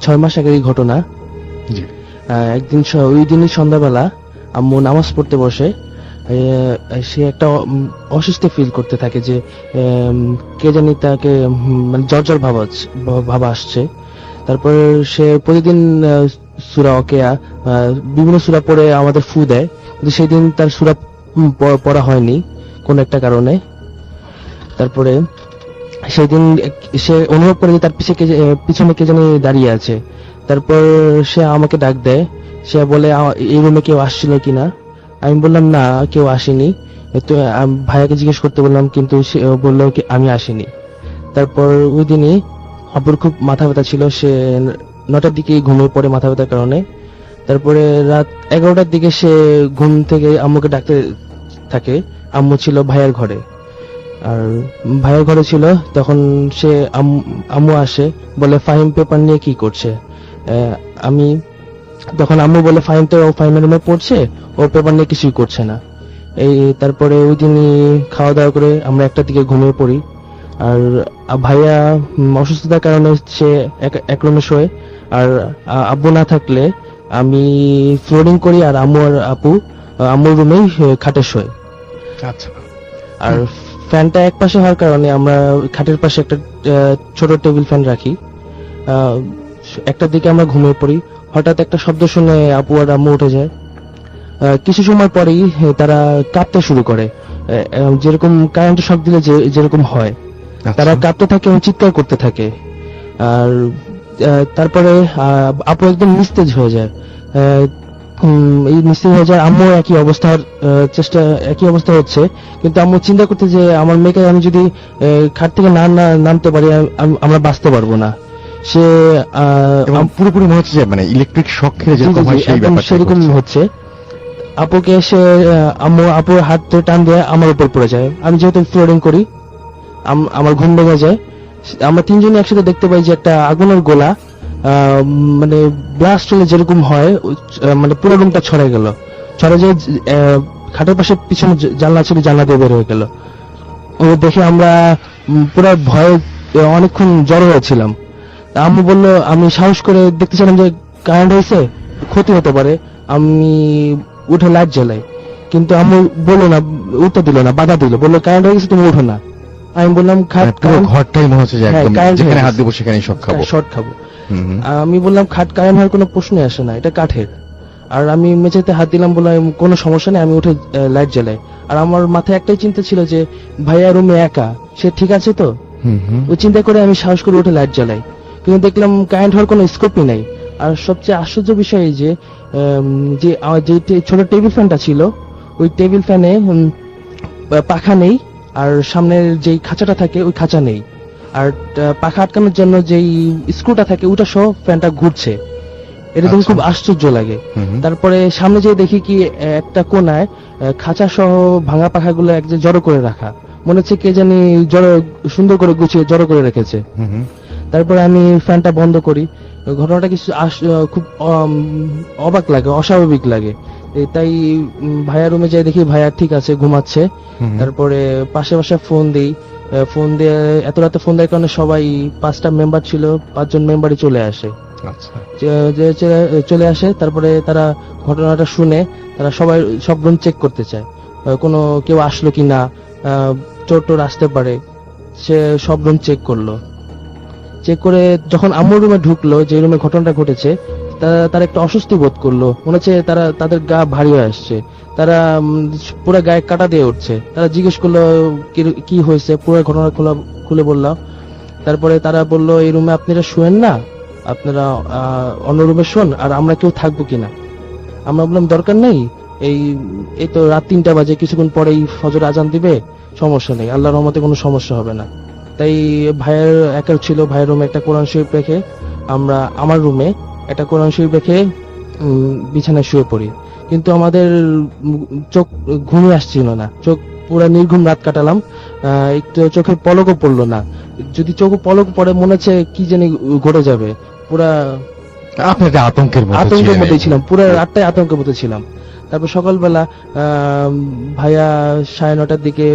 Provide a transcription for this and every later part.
6 মাস আগের ঘটনা। একদিন ওই দিনই সন্ধ্যাবেলা আম্মু নামাজ পড়তে বসে, সে একটা অসুস্থ ফিল করতে থাকে যে কে জানি তাকে মানে জ্বর ভাব আসছে। তারপর সে প্রতিদিন সূরা ওয়াকিয়া বিভিন্ন সূরা পড়ে আমাদের ফু দেয়, কিন্তু সেদিন তার সূরা পড়া হয়নি কোন একটা কারণে। তারপরে সেদিন সে অনুভব করে যে তার পিছনে কে জানি দাঁড়িয়ে আছে। তারপর সে আমাকে ডাক দেয়, সে বলে এই রুমে কেউ আসছিল কিনা। আমি বললাম না, কেউ আসেনি। তো ভাইয়াকে জিজ্ঞেস করতে বললাম, কিন্তু সে বললো কি আমি আসিনি। তারপর ওই দিনই আব্বুর খুব মাথা ব্যথা ছিল, সে 9টার দিকে ঘুমিয়ে পড়ে মাথা ব্যথার কারণে। তারপরে রাত 11টার দিকে সে ঘুম থেকে আম্মুকে ডাকতে থাকে। আম্মু ছিল ভাইয়ার ঘরে, আর ভাইয়ের ঘরে ছিল। তখন সে আম্মু আসে, বলে ফাহিম পেপার নিয়ে কি করছে। আমি তখন আম্মু বলে ফাহিম তো ফাহিমের রুমে পড়ছে, ও পেপার নিয়ে কিছুই করছে না। তারপরে ওই দিনই খাওয়া দাওয়া করে আমরা 1টার দিকে ঘুমিয়ে পড়ি। আর ভাইয়া অসুস্থতার কারণে সে এক রুমে শোয়, আর আব্বু না থাকলে আমি ফ্লোরিং করি, আর আম্মু আর আপু আম্মুর রুমেই খাটে শোয়। আচ্ছা। আর ফ্যানটা এক পাশে হওয়ার কারণে আমরা খাটের পাশে একটা ছোট টেবিল ফ্যান রাখি। 1টার দিকে আমরা ঘুমিয়ে পড়ি। হঠাৎ একটা শব্দ শুনে আপু আর আম্মু উঠে যায়। কিছু সময় পরেই তারা কাঁপতে শুরু করে, যেরকম কারেন্ট শক দিলে যেরকম হয়। তারা কাঁপতে থাকে এবং চিৎকার করতে থাকে। আর তারপরে আপু একদম নিস্তেজ হয়ে যায়। এই নিশ্চিত হয়ে যায়। আম্মু একই অবস্থা হচ্ছে, কিন্তু আম্মু চিন্তা করতে যে আমার মেয়েকে আমি যদি খাট থেকে নামতে পারি আমরা বাঁচতে পারবো না। সে পুরোপুরি মনে হচ্ছে মানে ইলেকট্রিক শক খেলে যেরকম হয় সেই ব্যাপারটা সেরকম হচ্ছে। আপুকে এসে আপুর হাত ধরে টান দিয়ে আমার উপর পড়ে যায়। আমি যেহেতু ফ্লোরিং করি, আমার ঘুম ভেঙে যায়। আমরা 3জনই একসাথে দেখতে পাই যে একটা আগুনের গোলা মানে ব্লাস্ট হলে যেরকম হয়, মানে পুরো রুমটা ছড়াই গেল। ছড়ে যে খাটের পাশে পিছনে জানলা ছিল, জানলা দিয়ে বের হয়ে গেল। ও দেখে আমরা পুরো ভয়ে অনেকক্ষণ জড়ো হয়েছিলাম। আম্মু বললো, আমি সাহস করে দেখতেছিলাম যে কারেন্ট হয়েছে, ক্ষতি হতে পারে, আমি উঠে লাইট জ্বালাই। কিন্তু আম্মু বললো না, উত্তর দিল না, বাধা দিল, বললো কারেন্ট হয়ে গেছে, তুমি উঠো না। আমি বললাম ঘরটাই মনে হচ্ছে যে একদম যেখানে হাত দেবো সেখানেই শর্ট খাবো। আমি বললাম খাট কারেন্ট হওয়ার কোনো প্রশ্নই আসে না, এটা কাঠের। আর আমি মেঝেতে হাত দিলাম, বললাম কোনো সমস্যা নেই, আমি উঠে লাইট জ্বালাই। আর আমার মাথায় একটাই চিন্তা ছিল যে ভাইয়া রুমে একা, সে ঠিক আছে তো। ওই চিন্তা করে আমি সাহস করে উঠে লাইট জ্বালাই, কিন্তু দেখলাম কারেন্ট হওয়ার কোনো স্কোপই নাই। আর সবচেয়ে আশ্চর্য বিষয় যে ছোট টেবিল ফ্যানটা ছিল, ওই টেবিল ফ্যানে পাখা নেই, আর সামনের যেই খাঁচাটা থাকে ওই খাঁচা নেই। আর পাখা আটকানোর জন্য যেই স্ক্রুটা থাকে ওটা সহ ফ্যানটা ঘুরছে। এরকম খুব আশ্চর্য লাগে। তারপরে সামনে যেয়ে দেখি কি একটা কোনায় খাঁচা সহ ভাঙা পাখাগুলো এক জড়ো করে রাখা, মনে হচ্ছে কে জানি সুন্দর করে গুছিয়ে জড়ো করে রেখেছে। তারপরে আমি ফ্যানটা বন্ধ করি। ঘটনাটা কিছু খুব অবাক লাগে, অস্বাভাবিক লাগে। তাই ভাইয়া রুমে যাই, দেখি ভাইয়া ঠিক আছে, ঘুমাচ্ছে। তারপরে পাশে ফোন দিই। ফোন দিয়ে এত রাতে ফোন দেওয়ার কারণে সবাই 5টা মেম্বার ছিল, 5জন মেম্বারই চলে আসে। চলে আসে। তারপরে তারা ঘটনাটা শুনে তারা সবাই সব রুম চেক করতে চায়, কোনো কেউ আসলো কি না, চোর টোর আসতে পারে। সে সব রুম চেক করলো। চেক করে যখন আম্মুর রুমে ঢুকলো, যে রুমে ঘটনাটা ঘটেছে, তারা একটা অস্বস্তি বোধ করলো। মনে হচ্ছে তাদের গা ভারী হয়ে আসছে। তারা পুরো গায়ে কাটা দিয়ে উঠছে। তারা জিজ্ঞেস করলো কি হয়েছে, পুরো ঘটনা খুলে বললাম। তারপরে তারা বললো, এই রুমে আপনারা শুয়েন না, আপনারা অন্য রুমে শোন, আর আমরা কেউ থাকবো কিনা। আমরা বললাম দরকার নেই, এই তো রাত 3টা বাজে, কিছুক্ষণ পরেই ফজর আজান দিবে, সমস্যা নেই, আল্লাহর রহমতে কোনো সমস্যা হবে না। তাই ভাইয়ের একা ছিল, ভাইয়ের রুমে একটা কোরআন শরীফ রেখে আমরা আমার রুমে একটা কোরআন শরীফ রেখে বিছানায় শুয়ে পড়ি। কিন্তু আমাদের চোখ ঘুমিয়ে আসছিল না, চোখ পুরো নির্ঘুম রাত কাটালাম। একটু চোখের পলকও পড়লো না। যদি চোখ পলক পড়ে মনে হচ্ছে কি জানি ঘটে যাবে। পুরা আতঙ্কের মধ্যে ছিলাম, পুরো রাতটাই আতঙ্কের মধ্যে ছিলাম। তারপর সকালবেলা ভাইয়া 9:30টার দিকে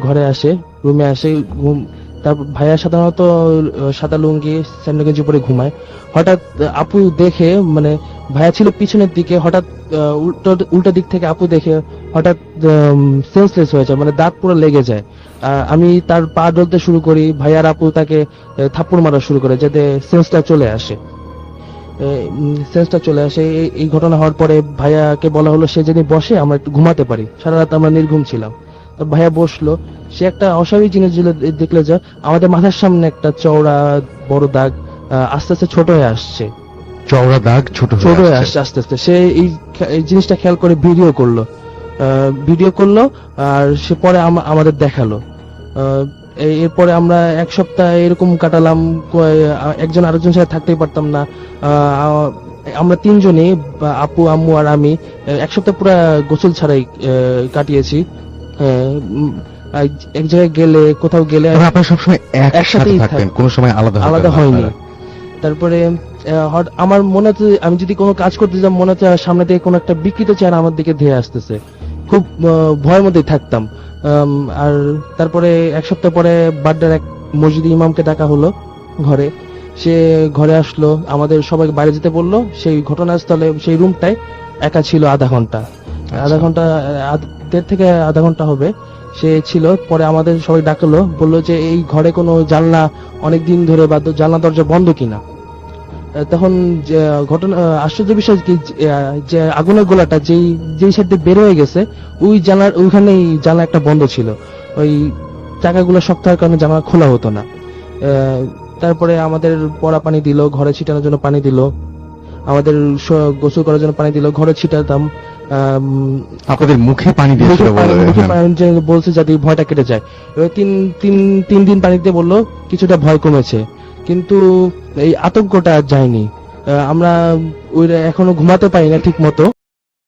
ঘরে আসে, রুমে আসে, তারপর ভাইয়া সাধারণত সাদা লুঙ্গি স্যান্ডো গেঞ্জি পরে ঘুমায়। হঠাৎ আপু দেখে, মানে ভাইয়া ছিল পিছনের দিকে, হঠাৎ উল্টা দিক থেকে আপু দেখে হঠাৎ সেন্সলেস হয়ে যায়, মানে দাঁত পুরো লেগে যায়। আমি তার পা ডলতে শুরু করি, ভাইয়ার আপু তাকে থাপ্পড় মারা শুরু করে যাতে সেন্সটা চলে আসে। এই ঘটনা হওয়ার পরে ভাইয়াকে বলা হলো সে যদি বসে আমরা একটু ঘুমাতে পারি, সারা রাত আমরা নির্ঘুম ছিলাম। তো ভাইয়া বসলো, সে একটা অস্বাভাবিক জিনিস দেখলে যে আমাদের মাথার সামনে একটা চওড়া বড় দাগ আস্তে আস্তে ছোট হয়ে আসছে, চওড়া দাগ ছোট হয়ে আসছে আস্তে আস্তে। সে এই জিনিসটা খেয়াল করে ভিডিও করলো আর সে পরে আমাদের দেখালো। এরপরে আমরা এক সপ্তাহ এরকম কাটালাম, একজন আরেকজনের সাথে থাকতেই পারতাম না। আমরা তিনজনই, আপু, আম্মু আর আমি, এক সপ্তাহ পুরো গোসল ছাড়াই কাটিয়েছি। এক জায়গায় গেলে, কোথাও গেলে আপনারা সবসময় একসাথেই থাকতেন, কোনো সময় আলাদা হয়নি। তারপরে আমার মনে হচ্ছে আমি যদি কোনো কাজ করতে যাই, মনে হচ্ছে সামনে থেকে কোনো একটা বিকৃত চেহারা আমার দিকে ধেয়ে আসতেছে, খুব ভয়ের মধ্যেই থাকতাম। আর তারপরে এক সপ্তাহ পরে বাড্ডার এক মসজিদ ইমামকে ডাকা হলো ঘরে। সে ঘরে আসলো, আমাদের সবাইকে বাইরে যেতে বললো। সেই ঘটনাস্থলে, সেই রুমটায় একা ছিল আধা ঘন্টা, দেড় থেকে আধা ঘন্টা হবে সে ছিল। পরে আমাদের সবাই ডাকলো, বললো যে এই ঘরে কোনো জানলা অনেকদিন ধরে বা জানলা দরজা বন্ধ কিনা। তখন ঘটনা আশ্চর্য বিষয় কি, যে আগুনের গোলাটা যেই সাইড দিয়ে বের হয়ে গেছে ওই ওইখানেই জানলা একটা বন্ধ ছিল। ওই চাকাগুলো শক্ত হওয়ার কারণে জানলা খোলা হতো না। তারপরে আমাদের পড়া পানি দিল, ঘরে ছিটানোর জন্য পানি দিল, আমাদের গোসল করার জন্য পানি দিল, ঘরে ছিটাতাম। আপনাদের মুখে পানি দিয়েছিল বলছে যাতে ভয়টা কেটে যায়। তিন দিন পানি দিয়ে বললো কিছুটা ভয় কমেছে, কিন্তু এই আতঙ্কটা যায়নি। আমরা এখনো ঘুমাতে পারি না ঠিক মতো।